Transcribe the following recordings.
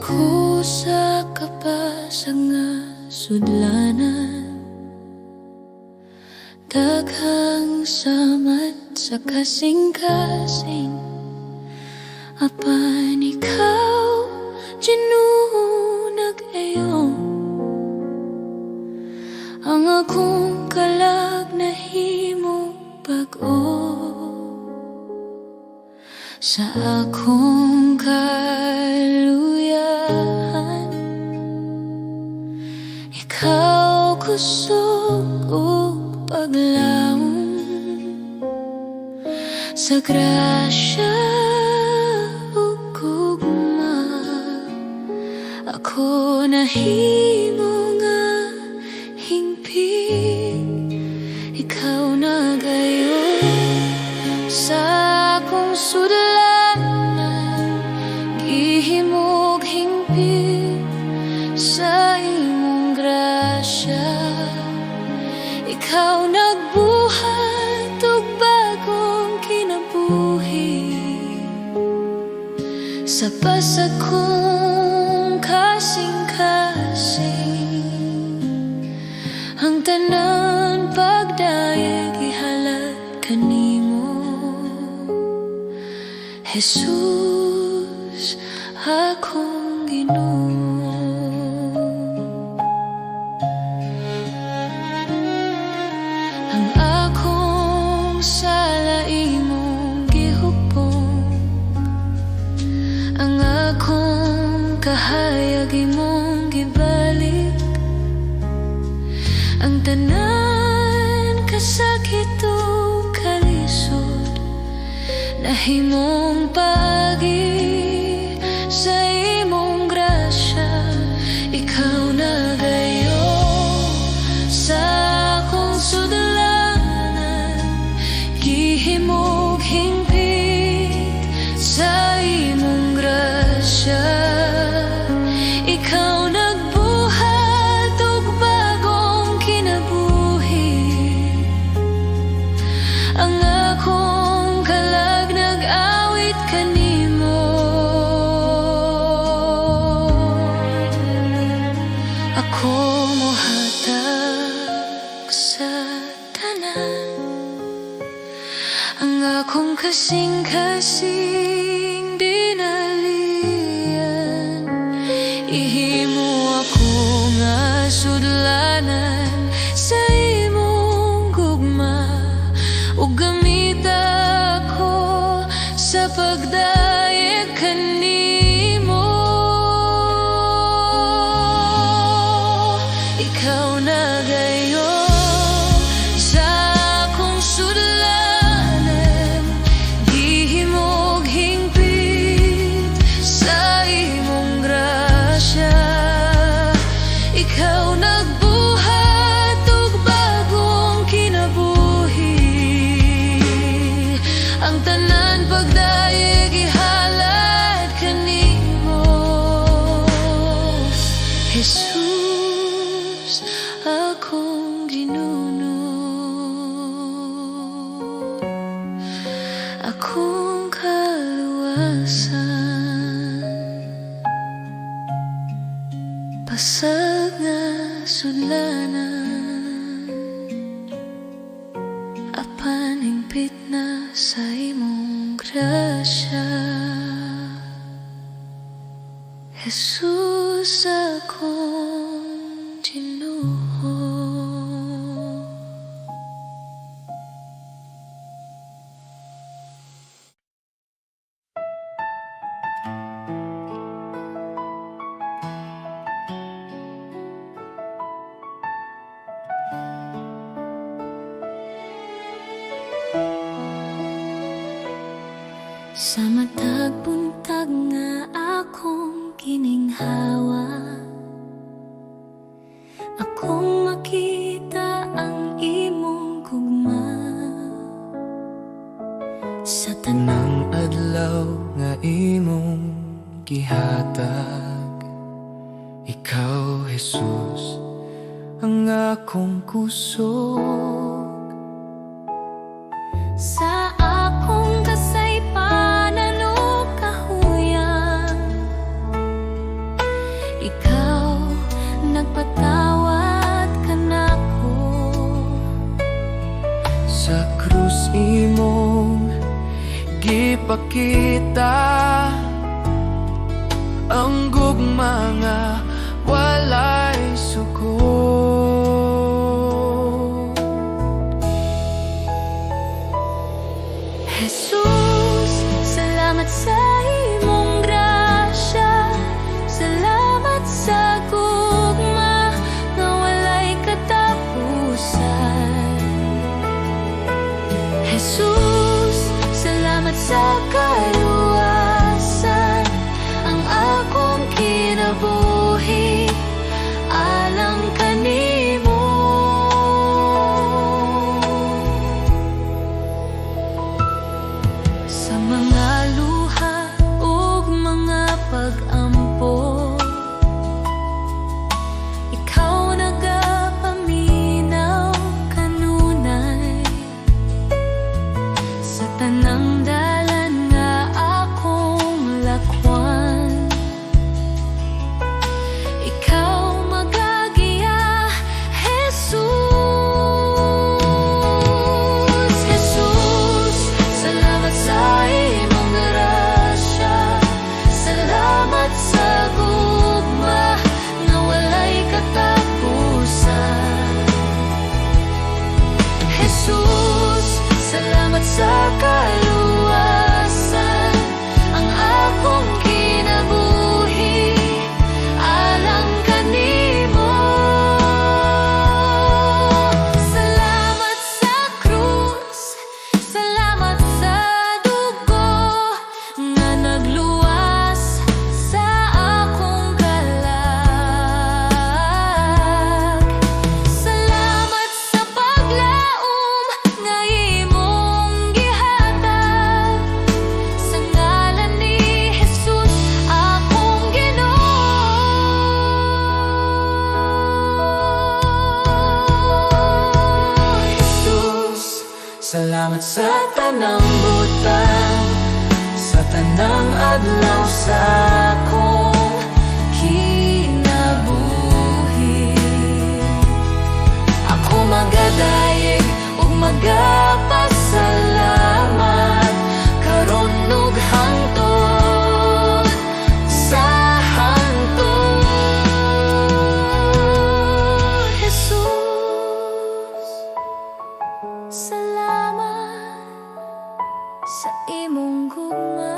Kusa ka pa sa nga sudlanan, daghang samat sa kasing-kasing. Apan ikaw, ginunag ayon, ang akong kalag nahimo bag-o. Sa akong kaluyahan, ikaw kusog o paglaom. Sa grasya o gugma, ako nahimo nga hingpit. Ikaw na gayon sa akong sudlanan, gihimog hingpit sa imong grasya. Ikaw nagbuhat og bagong kinabuhi sa pasag kong kasing-kasing. Ang tanan pagdayeg ihalad kanimo, Jesus, akong Ginoo. Ang akong sala imong gihupong, ang akong kahayag imong gibalik. Ang tanan kasakit o kalisod, nahimong paagi sa imong grasya. Ikaw na gayon sa akong sudlanan, gihimog hingpit sa imong grasya. Ikaw nagbuhat og bagong kinabuhi, ang akong kalag nag-awit kanimo. Ako mohatag sa tanan, ang akong kasing-kasing dinalian. Ihimo ako nga sudlanan sa imong gugma, ug gamit ako sa pagdayeg kanimo. Ikaw na gayon sa akong sudlanan, gihimog hingpit sa imong grasya. Ikaw nagbuhat og bagong kinabuhi, ang tanan pagdayeg ihalad kanimo, Jesus, akong Ginuno. Akong kaluwasan, pasag nga sudlanan, apan hingpit na sa imong grasya. Jesus, akong Ginoo. Sa matag buntag nga akong gininghawa, akong makita ang imong gugma. Sa Tanang adlaw nga imong gihatag, ikaw, Jesus, ang akong kusog. sa akong kasaypanan o kahuyang, gipakita ang gugma nga walay suko. Jesus, salamat sa imong grasya. Salamat sa gugma nga walay katapusan. Jesus, salamat sa kaluwasan. Ang akong kinabuhi alang kanimo. Sa mga luha ug mga pag-ampo, ikaw nagapaminaw kanunay. Sa tanang dalan nga akong lakwan, ikaw magagiya, Jesus. Jesus, salamat sa imong grasya. Salamat sa gugma nga walay katapusan. Jesus, salamat sa kaluwasan. Ang akong kinabuhi alang kanimo. Salamat sa krus, salamat sa dugo nga nagluwas sa akong kalag. Salamat sa paglaom nga imong gihatag. Sa ngalan ni Jesus akong Ginoo. Jesus, salamat sa tanang butang, sa tanang adlaw sa akong kinabuhi. Ako magadayeg ug magapasalamat karon ug hangtod sa hangtod. Jesus, salamat sa imong gugma.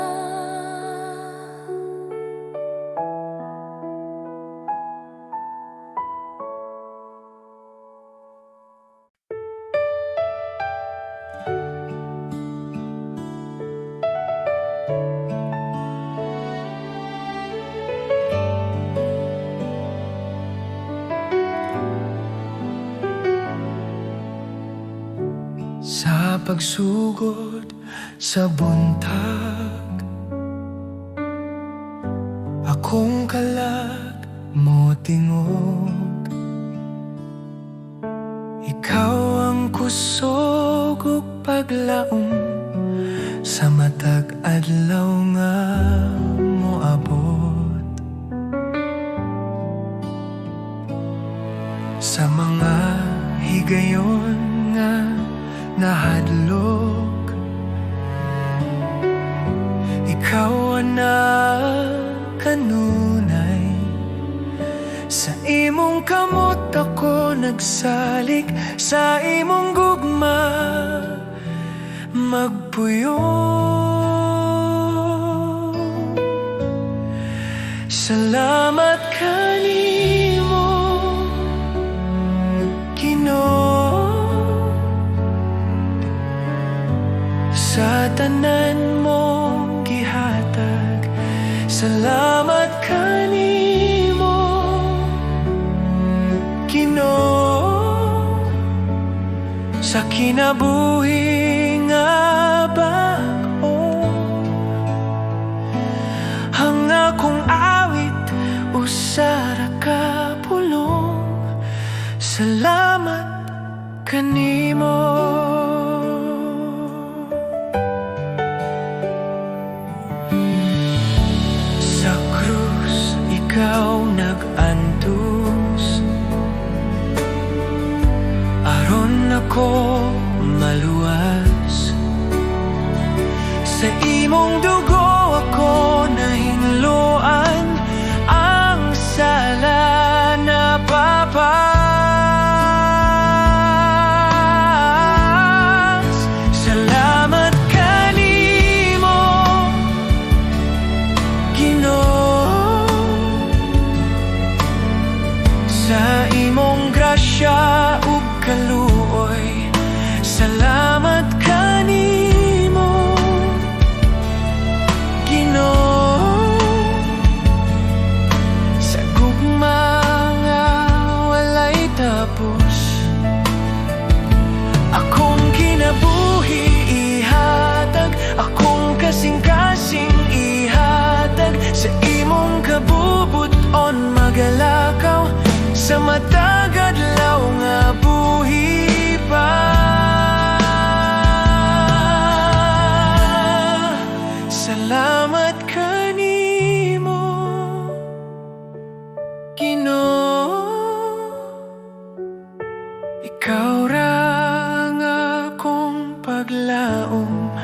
Sa pagsugod sa buntag, akong kalag mo tingog. Ikaw ang kusog ug paglaom sa matag adlaw nga moabot. Sa mga higayon nga nahadlok, ikaw na kanunay. Sa imong kamot ako nagsalig, sa imong gugma magpuyo. Salamat kanimo, Ginoo, sa tanan mong gihatag. Salamat kanimo, Ginoo, sa kinabuhi nga bag-o. Ang akong awit usara ka pulong. Salamat kanimo. Sa krus ikaw nag-antos, aron ako maluwas. Sa imong dugo ako nahinluan, ang sala na papas. Salamat kanimo, Ginoo, sa imong grasya ug kaluoy. Salamat kanimo, Ginoo, sa gugma nga walay tapos. Akong kinabuhi ihatag, akong kasing-kasing ihatag, sa imong kabubuton magalakaw, sa matagad law nga buhi pa. Salamat kanimo, Ginoo, ikaw ra ang akong paglaom.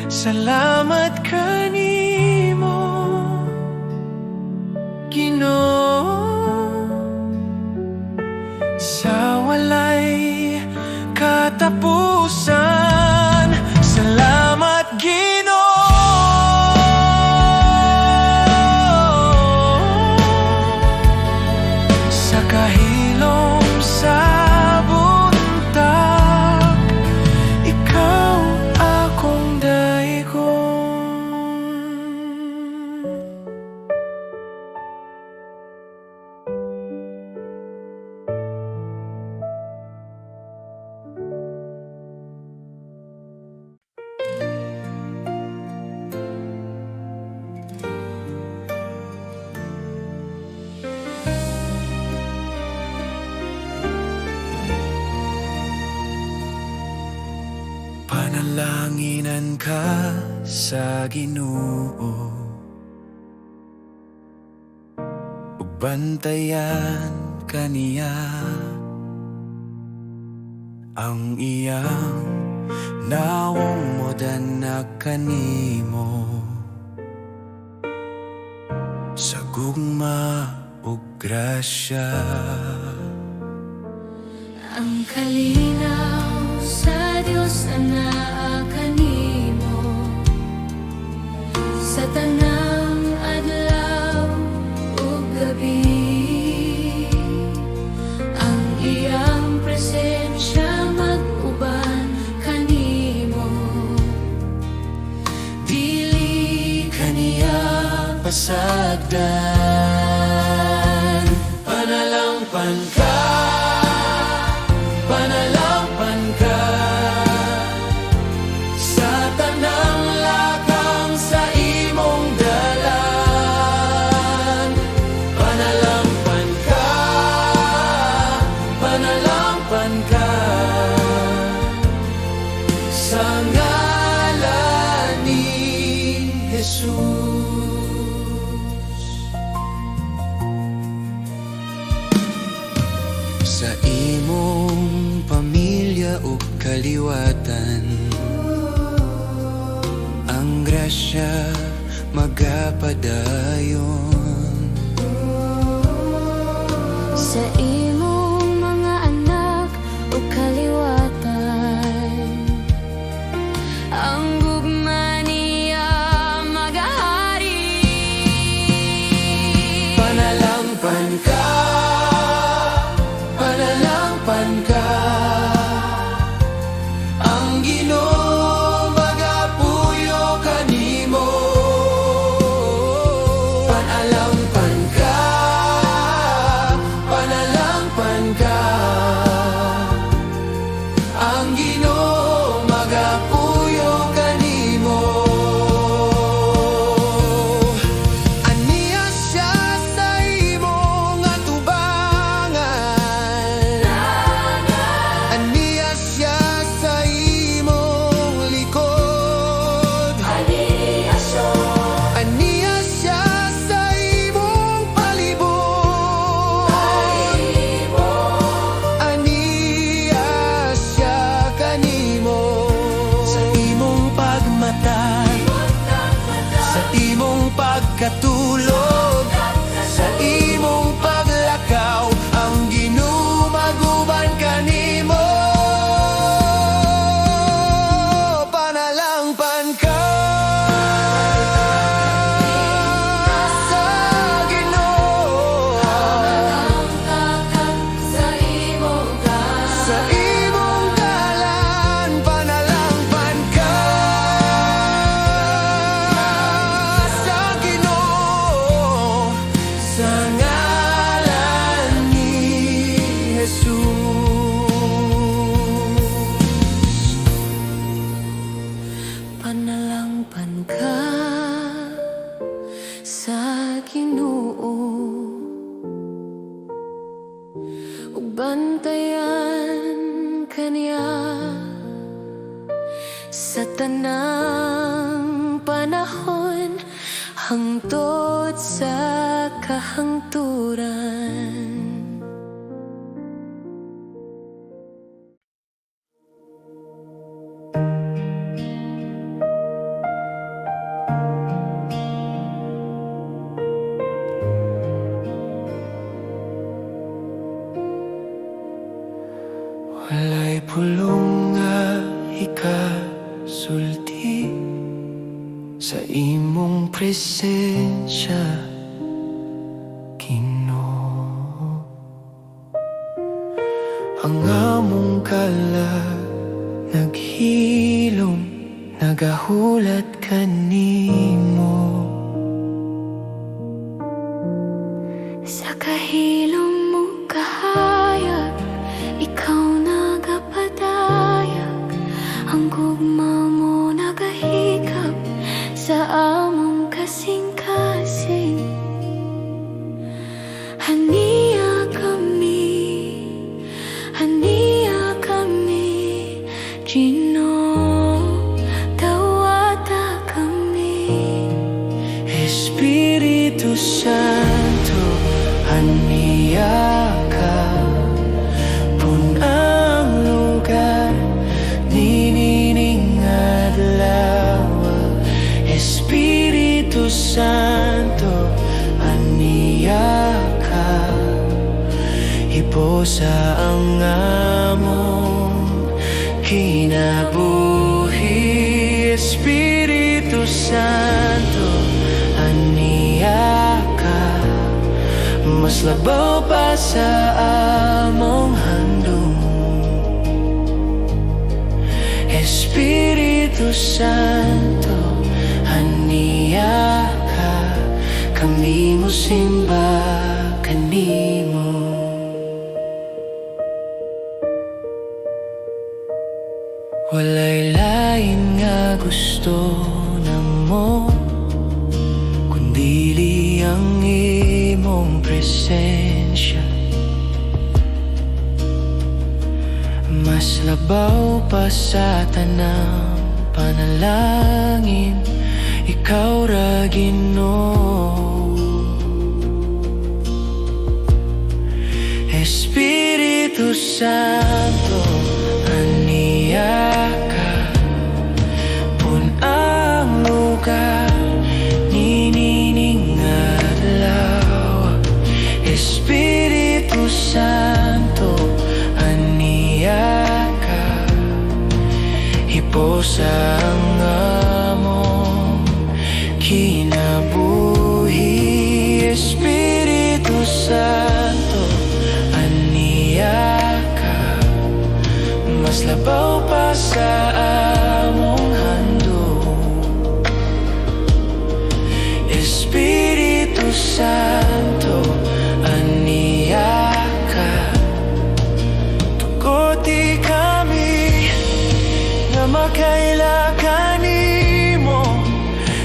Salamat kanimo, Ginoo, sa walay katapusan. Salamat Ginoo, sa kahilom sa buntag, ikaw akong daigon. Panalanginan ka sa Ginoo, ug bantayan kaniya ang iyang nawong modan na kanimo, sa gugma ug grasya. Ang kalinaw sa Dios anaa kanimo, sa tanang adlaw ug gabi. Ang iyang presensya mag-uban kanimo, dili kaniya pasagdan. Panalangpan ka, panalangpan ka, sa tanang lakang sa imong dalan. Panalangpan ka, panalangpan ka, sa ngalan ni Jesus. Sa imong pamilya ug kaliwatan, ang grasya magapadayon. Sa imong mga anak ug kaliwatan, ang gugma niya magahari. Panalangpan ka, panalangpan ka, ang Ginoo magapuyo kanimo. Panalangpan ka, panalangpan makatulog sa imong paglakaw, ang ginumaguban kanimo. Panalangpan ka sa Ginoo, sa imong dalan. Panalangpan ka sa Ginoo, sa ngalan ni Jesus. Panalangpan ka sa Ginoo, ug bantayan kaniya sa tanang panahon hangtod sa kahangturan. Walay pulong nga ikasulti sa imong presensya, Ginoo. Ang among kalag naghilom, nagahulat kanimo. Sa kahilom mo kahayag, ikaw nagapadayag, ang gugma mo nagahikap sa among kasing-kasing. Haniya kami, Ginoo, dawata kami. Espiritu Santo, haniya ka, punang lugar, ninining adlaw. Espiritu Santo, haniya ka, iposa ang among kinabuhi. Espiritu Santo, haniya ka, mas labaw pa sa among handom. Espiritu Santo, haniya ka, kami mo simba kanimo. Walay lain nga gusto namo, kundili ang imong presensya. Mas labaw pa sa tanang panalangin, ikaw ra Ginoo. Espiritu Santo, haniya ka, punang lugar, ninining adlaw. Espiritu Santo, haniya ka, iposa ang among kinabuhi. Espiritu Santo, haniya ka, mas labaw pa sa among handom. Espiritu Santo, haniya ka, tuguti kami nga makaila kanimo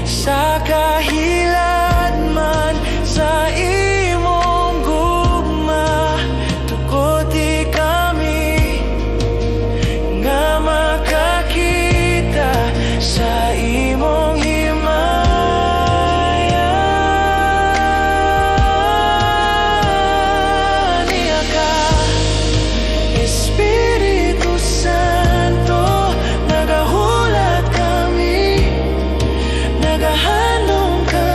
sa kahilan man sa imong gugma. Tuguti kami nga makakita sa imong himaya. Haniya ka, Espiritu Santo, nagahulat kami, nagahandom ka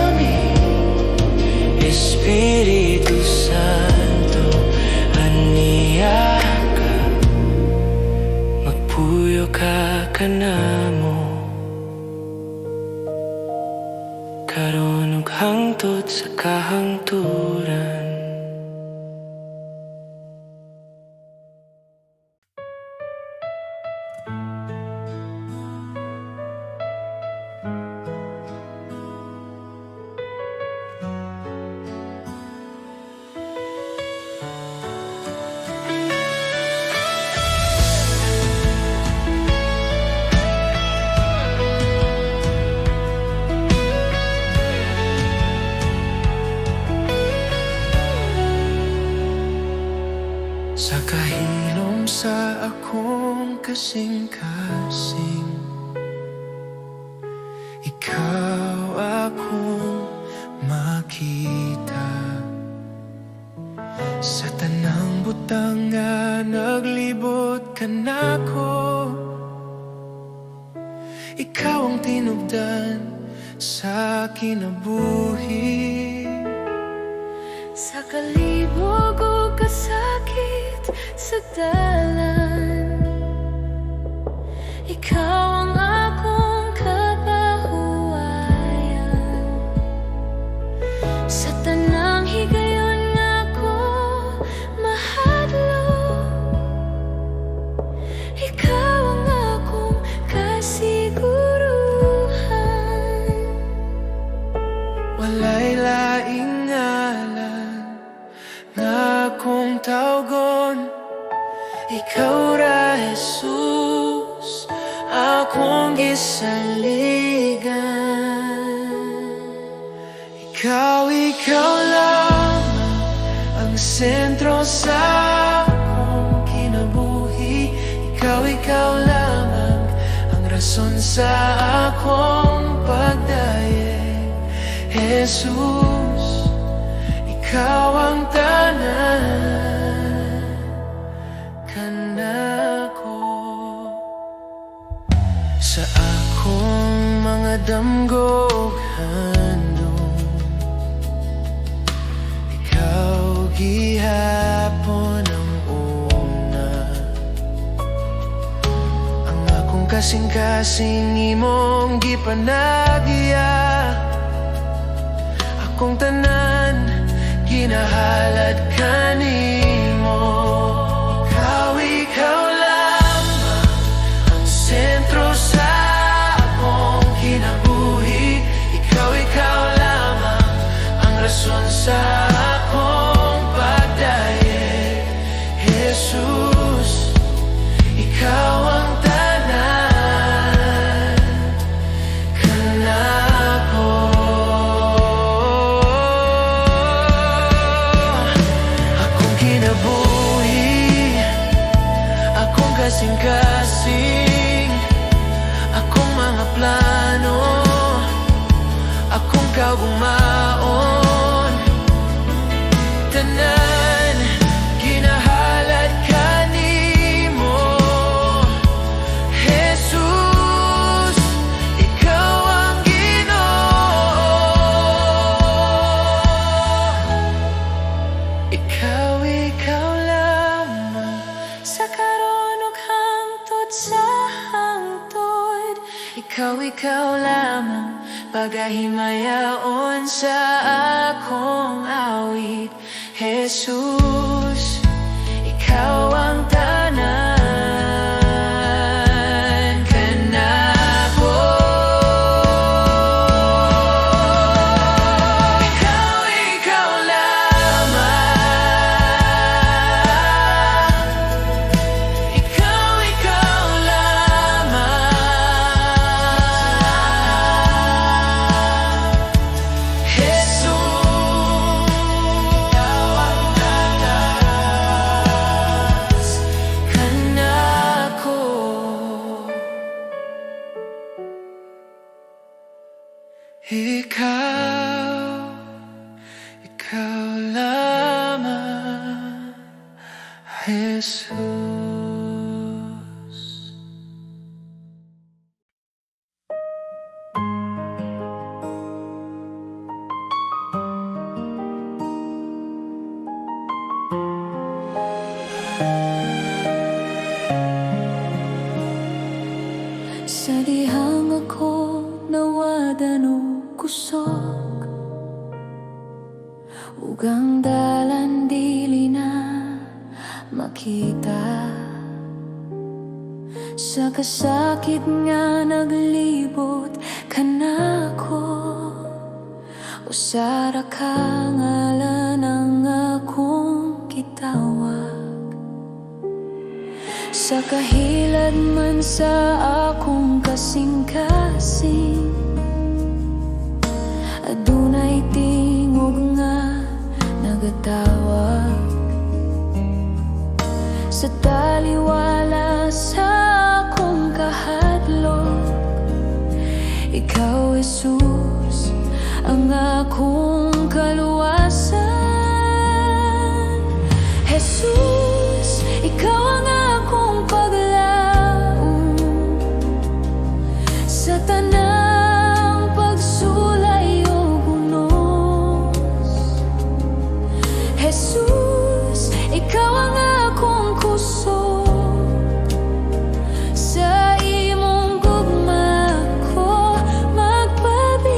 karon ug hangtod sa kahangturan. Sa kahilom sa akong kasing-kasing, ikaw akong makita. Sa tanang butang nga naglibot ka nako, ikaw ang tinubdan sa kinabuhi. Sa kalibog o kasakit sa dalan, ikaw ang akong kapahuwayan. Sa tanang higayon nga ako mahadlok, ikaw ang akong kasiguruhan. Walay laing ngalan nga akong tawgon, ikaw ra Jesus, akong gisaligan. Ikaw lamang ang sentro sa akong kinabuhi. Ikaw lamang ang rason sa akong pagdaye. Jesus, ikaw ang tanan kanako. Sa akong mga damgog handog, ikaw gihapon ang una. Ang akong kasing-kasing imong gipanagya, akong tanan ginahalad kanimo. Ikaw lamang ang sentro sa akong kinabuhi. Ikaw lamang ang rason sa akong pagdaye. Jesus, ikaw ang tanan kanako. Akong kinabuhi, akong kasing-kasing, akong mga plano, akong kaumaon, tanan ginahalad kanimo. Jesus, ikaw ang Ginoo. Ikaw lamang Sa karon ug hangtod sa hangtod, ikaw lamang pagahimayaon sa akong awit. Jesus, ikaw ang tanan kanako. Ikaw lamang, ikaw lamang. Jesus, ikaw ang tanas kanako. Ikaw lamang, Jesus. Sa dihang ako nawadan o kusog, kusog ugang dalan dili na makita. Sa kasakit nga naglibot kanako, usara ka ngalan ang akong gitawag. Sa kahilad man sa akong kasing-kasing, adunay tingog nga nagatawag. Sa taliwala sa akong kahadlok, ikaw Jesus ang akong kaluwasan. Jesus, ikaw ang akong paglaom sa tanang pagsulay o gunos. Jesus, ikaw ang akong kusog sa imong gugma ko magpabilin.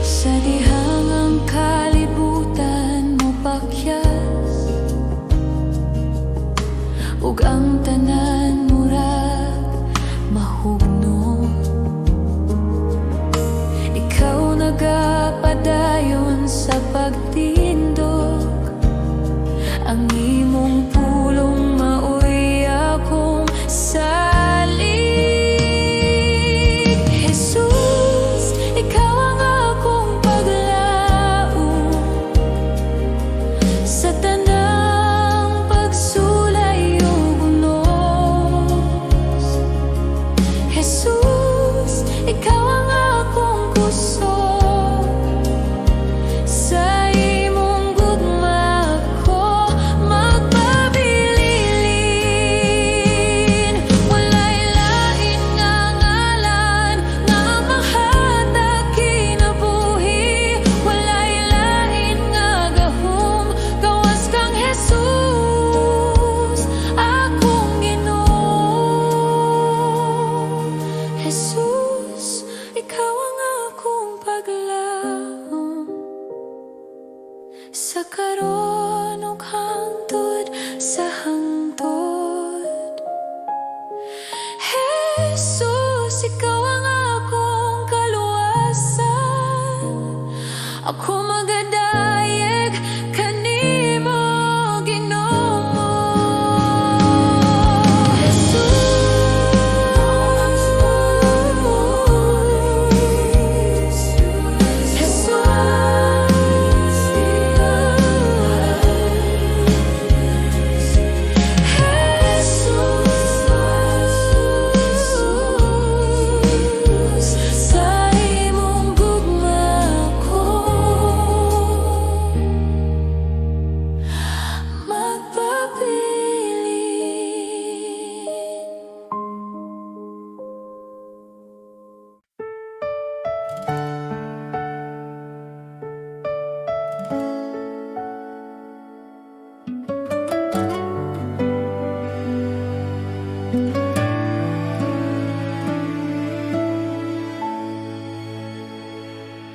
Sa dihang ang kalibutan mo pakyas, ug ang tanan murag mahugno. Ikaw nagapadayon sa pagtindog, ang imong pulong maoy akong salig. Jesus, ikaw ang akong paglaom sa tanang pagsulay o gunos. Jesus, ikaw ang akong kusog sa imong gugma ko magpabilin. Walay lain nga ngalan nga mahatag kinabuhi, walay lain nga gahom gawas kang Jesus akong Ginoo. Jesus, ikaw ang akong paglaom sa karon ug hangtod sa hangtod. Jesus, ikaw ang akong kaluwasan. Ako magadayeg kanimo Ginoo. Sa imong gugma ko magpabilin.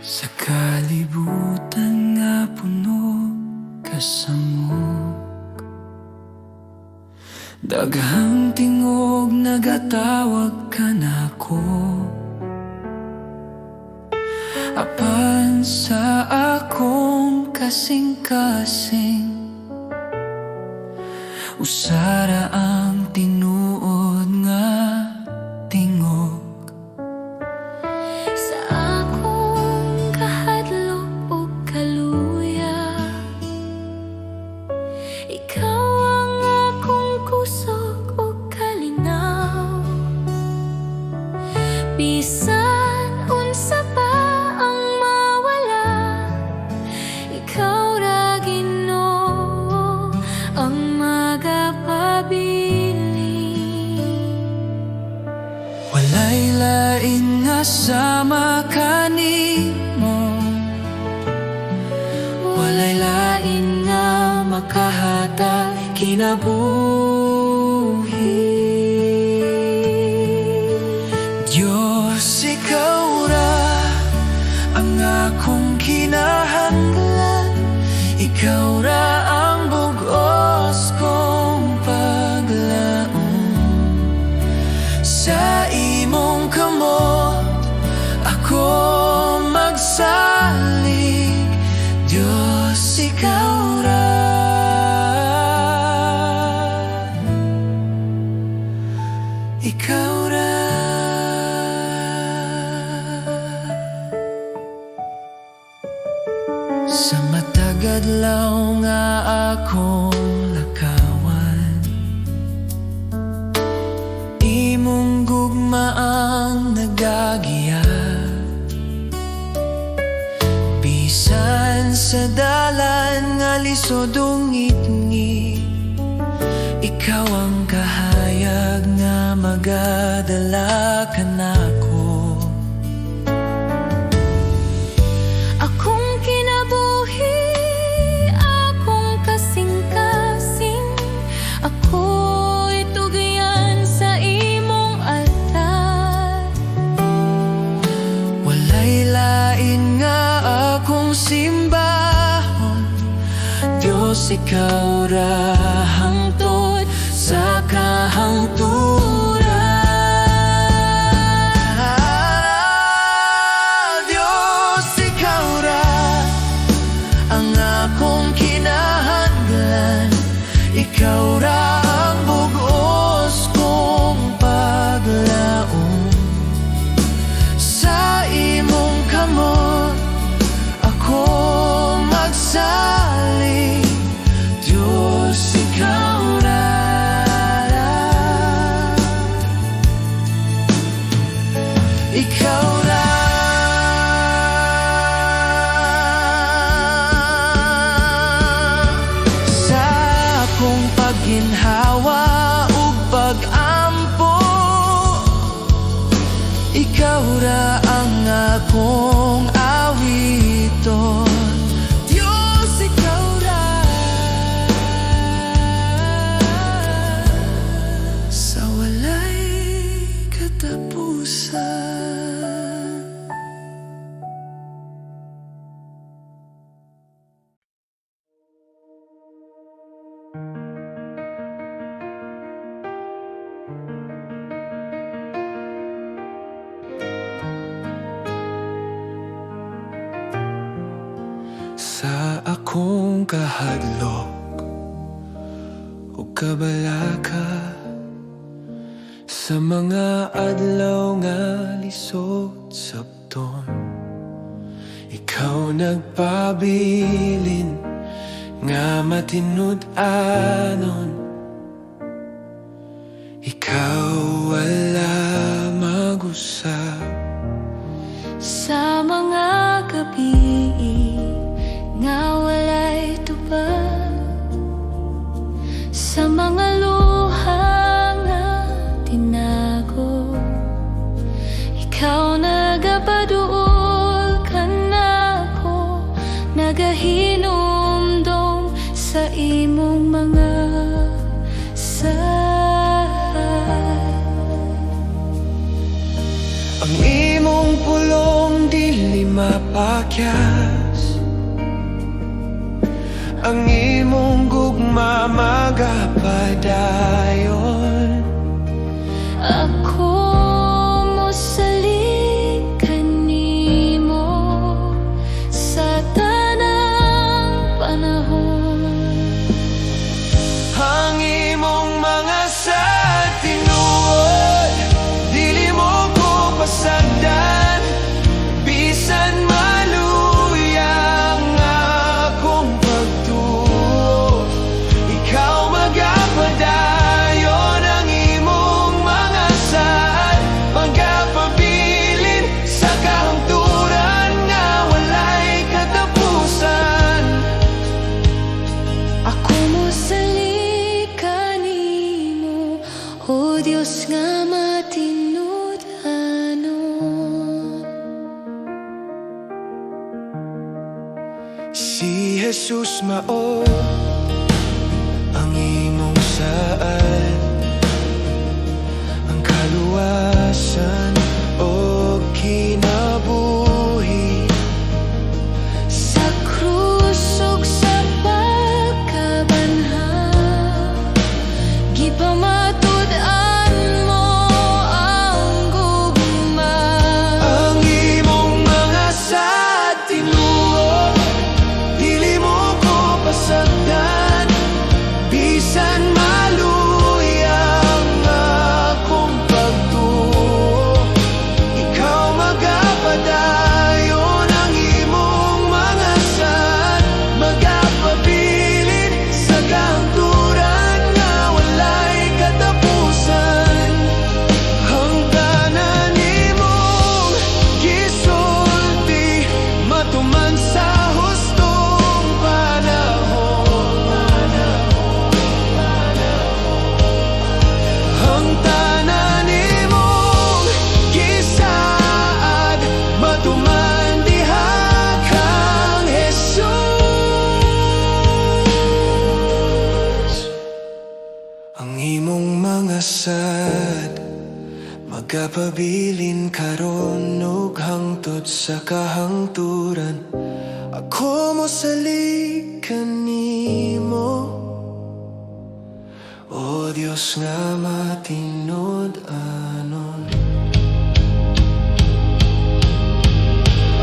Sa kalibutan nga puno kasamok, daghang tingog nagatawag ka nako. Apan sa akong kasing-kasing, usara ang tinuod nga tingog. Sa akong kahadlok ug kaluya, ikaw ang akong kusog ug kalinaw. Bisan unsa pa ang mawala, ikaw ra Ginoo ang magapabilin. Walay lain nga sama kanimo, walay lain nga makahatag kinabuhi. Sa imong kamot ako magsalig, Diyos ikaw ra. Ikaw ra. Sa matagad law nga akong lakawan, imong gugma ang nagagiya. Bisan sa dalan nga lisod ungit-ngit, ikaw ang kahayag nga magadala kanako. Akong kinabuhi, akong kasing-kasing, ako'y tugian sa imong altar. Walay lain nga akong simbahon, Diyos ikaw ra hangtod sa kahangturan. Diyos ikaw ra ang akong kinahanglan, ikaw ra ang bugos kong paglaom. Sa imong kamot ako magsalig, Diyos ikaw ra. Ikaw ra. Sa akong pagginhawa ug pag-ampo, ikaw ra ang akong awiton, Diyos ikaw ra. Sa walay katapusan. Sa akong kahadlok o kabalaka, sa mga adlaw nga lisod sabton, ikaw nagpabilin nga matinud-anon. Ikaw wala mag-usap. Sa mga gabi nga walay tubag, sa mga luha nga tinago, ikaw nagapaduol kanako, nagahinumdum sa imong mga saad. Ang imong pulong dili mapakyas, ang imong gugma magapadayon. Ako mosalig kanimo sa tanang panahon. Ang imong mga sa tinuod, dili mo ko pasagdan. Bisan maluyang akong pagtuo, ikaw magapadayon. Ang imong mga saad magapabilin sa kahangturan nga walay katapusan. Ako mosalig kanimo, o Diyos nga matinud-anon. Si Jesus mao ang imong saad, ang kaluwasan o kinabuhi. Sa krus ug sa pagkabanhaw, gipamatud-an mo Magkapabilin karon ug hangtod sa kahangturan. Ako mo sali kanimo, o Dios nga matinod-anon.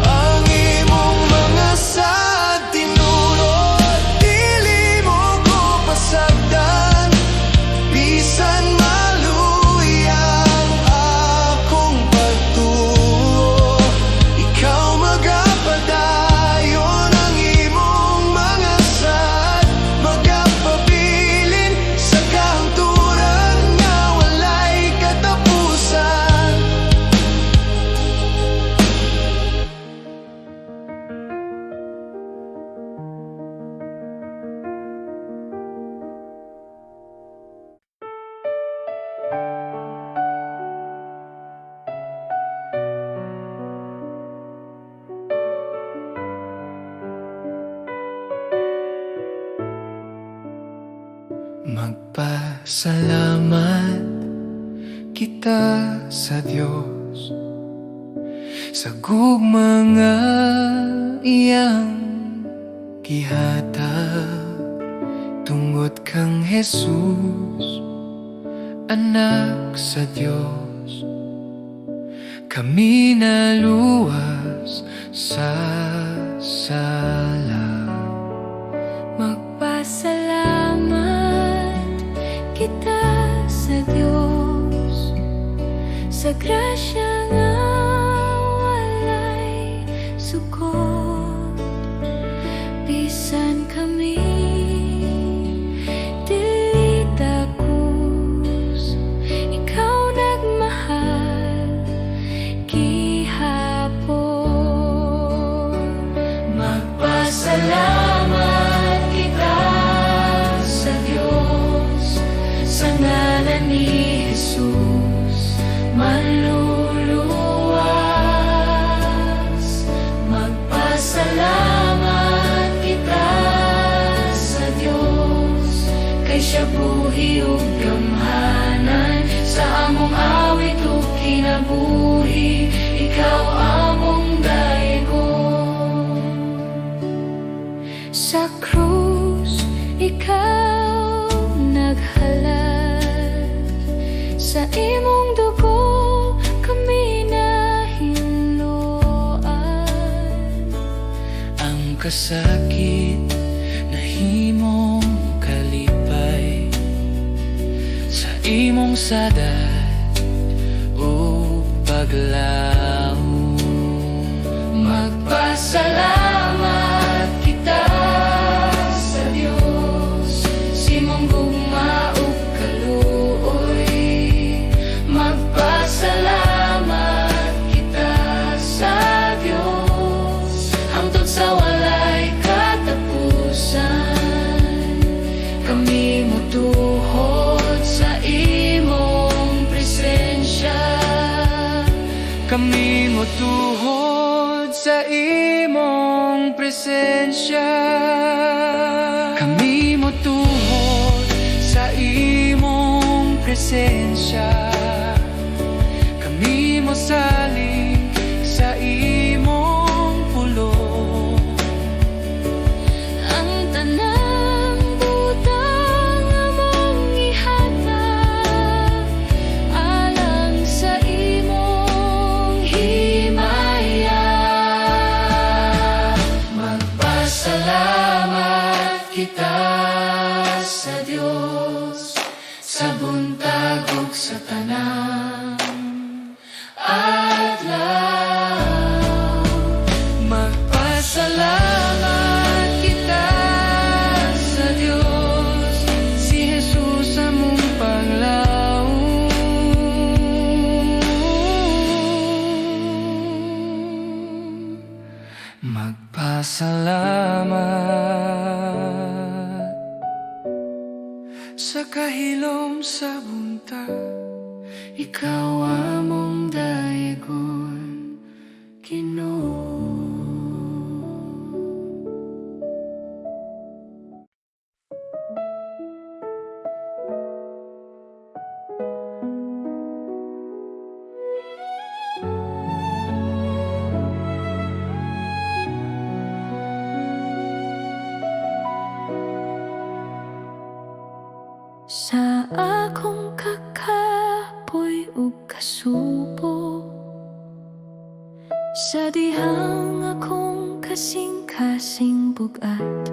Ang imong mga saad tinulod, dili mo ko pasagdan. Bisan maluyang akong pagtuo, ikaw magapadayon. Ang imong mga saad magapabilin sa kahangturan nga walay katapusan. Magpasalamat kita sa Diyos sa gugma nga iyang gihatag, tungod kang Jesus, anak sa Diyos. Kami naluwas sa sala. Magpasalamat kita sa Diyos sa grasya nga walay sukot. Bisan kami dili takus, ikaw nagmahal gihapon. Magpasalamat kita sa Diyos sa ngalan ni Jesus, manluluwas. Magpasalamat kita sa Diyos, kay siya buhi ug gamhanan. Sa among awit ug kinabuhi, ikaw among daegon. Sa krus ikaw naghalad, sa imong dugo kami nahinluan. Ang kasakit na himong kalipay, sa imong sadat o paglaom. Magpasalamat kita sa Diyos, simong gugma ug kaluoy. Magpasalamat kita sa Diyos, hangtod sa walay katapusan. Kami motuhod sa imong presensya. Kami motuhod sa imong presensya. Kami motuhod sa imong presensya. Kami mosalig sa imong pulong. Ang tanang butang among ihatag alang sa imong himaya. Magpasalamat kita sa Diyos sa buntag ug sa tanang adlaw. Magpasalamat kita sa Diyos, si Jesus among panglaom. Magpasalamat sa kahilom sa buntag, ikaw among daegon, Ginoo. subo sa dihang akong kasing-kasing bugat.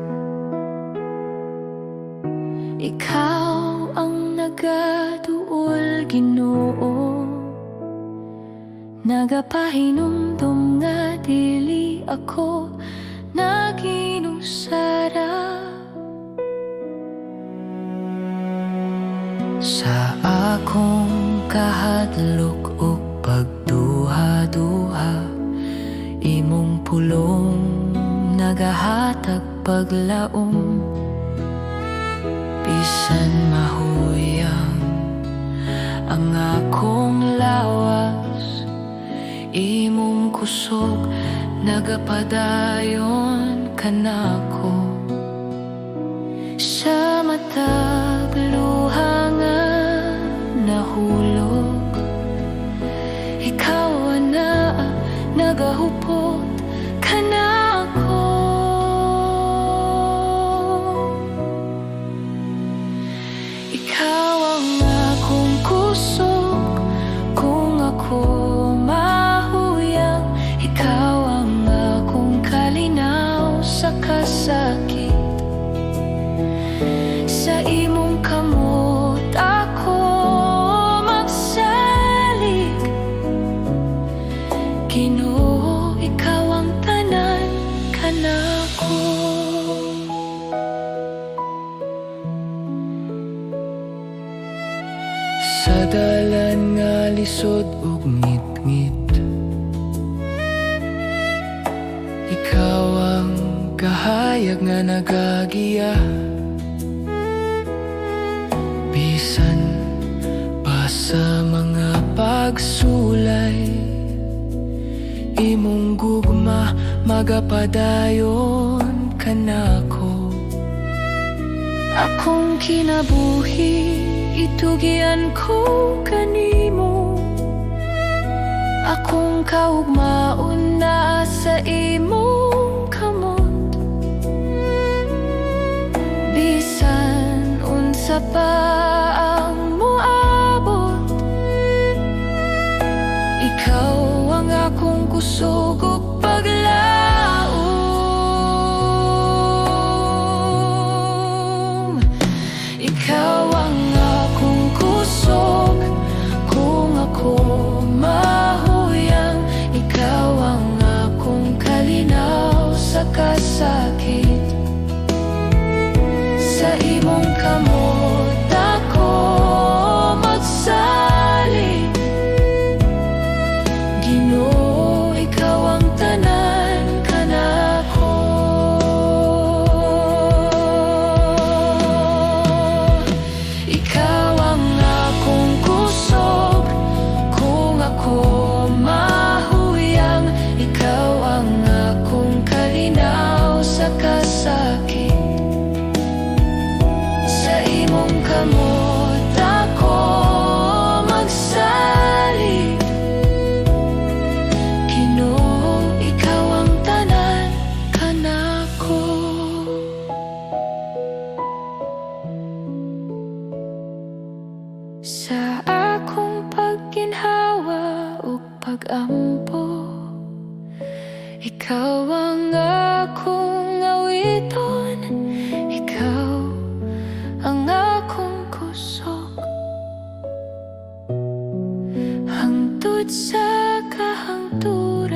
Ikaw ang nagaduol, Ginoo, nagapahinumdum nga dili ako naginusara. Sa akong kahadlok o pagduha-duha, imong pulong nagahatag paglaom. Bisan mahuyang ang akong lawas, imong kusog nagapadayon kanako. Sa matag luha nga nahulog, ikaw na nagahupot kanako. Ikaw ang akong kusog kung ako mahuyang. Ikaw ang akong kalinaw sa kasakit. Sa imong kamot ako magsalig, Ginoo, ikaw ang tanan kanako. Sa dalan nga lisod ug ngit-ngit, ikaw ang kahayag nga nagagiya. Bisan pa sa mga pagsulay, imong gugma magapadayon kanako. Akong kinabuhi itugian ko kanimo, akong kaugmaon na sa imong kamot. Bisan unsa pa ang moabot, ikaw ang akong kusog ug paglaom. Ikaw ang akong kusog kung ako mahuyang. Ikaw ang akong kalinaw sa kasakit. Sa imong kamot ako magsalig, Ginoo, ikaw ang tanan kanako. Ikaw ang akong kusog kung ako mahuyang. Ikaw ang akong kalinaw sa kasakit. Sa imong kamot ako magsalig, Ginoo, ikaw ang tanan kanako. Sa akong pagginhawa ug pag-ampo, ikaw ang akong awiton. Ikaw ang akong kusog hangtod sa kahangturan.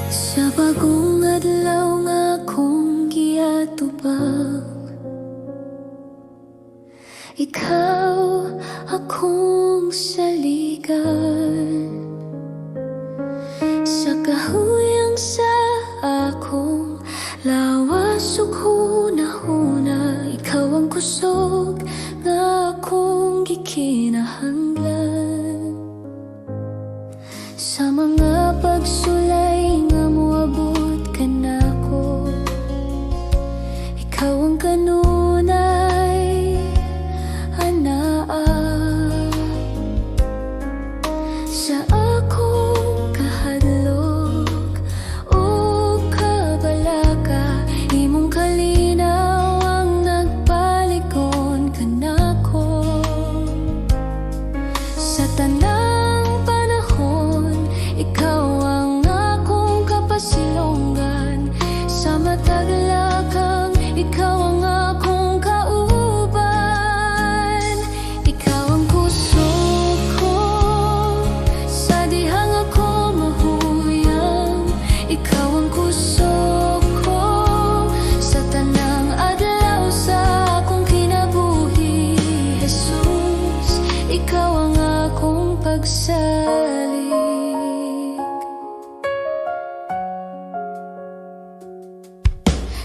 Sa bagong adlaw nga akong giatubang, ikaw akong saligan. Sa kahuyang sa akong lawas ug hunahuna, ikaw ang kusog nga akong gikinahanglan. Sa mga pagsulay nga moabot kanako, ang kanunay anaa sa akong kahadlok o kabalaka. Imong kalinaw ang nagpalikon kanako sa tanang panahon. Ikaw ang akong kapasilongan sa matag lakang. Ikaw ang akong kauban. Ikaw ang kusog ko sa dihang ako mahuyang. Ikaw ang kusog ko sa tanang adlaw sa akong kinabuhi. Jesus, ikaw ang akong pagsalig.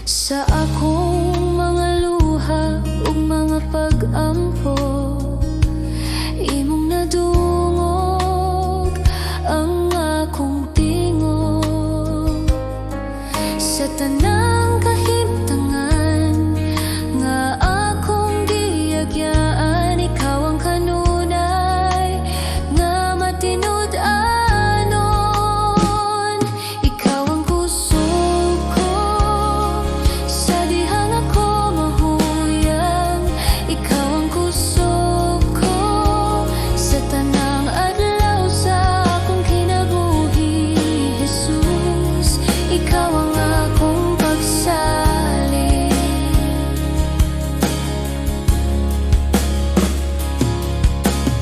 Sa akong mga luha ug mga pag-ampo, imong nadungog ang akong tingog. Sa tanang kahimtangan nga akong giagyaan, ikaw ang kanunay nga matinud-anon. Ikaw ang kusog ko sa dihang ako mahuyang. Ikaw ang kusog ko sa tanang adlaw sa akong kinabuhi. Jesus, ikaw ang akong pagsalig.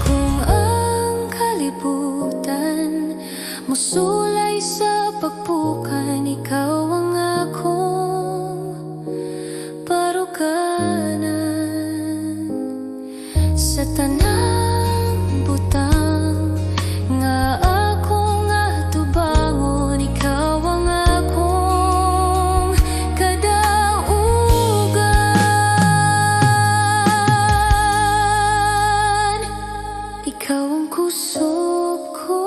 Kung ang kalibutan musulay sa pagpukan, ikaw ang akong parukanan. Sa tanang butang nga akong atubangon, ikaw ang akong kadaugan. Ikaw ang kusog ko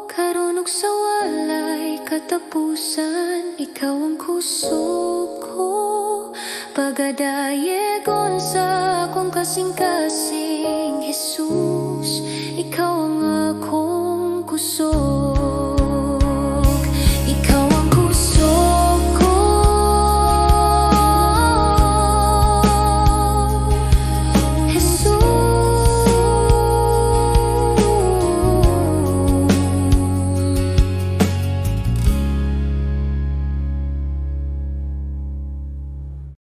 karon ug sa walay katapusan. Ikaw ang kusog ko pagadayegon sa akong kasing-kasing. Jesus, ikaw ang akong kusog.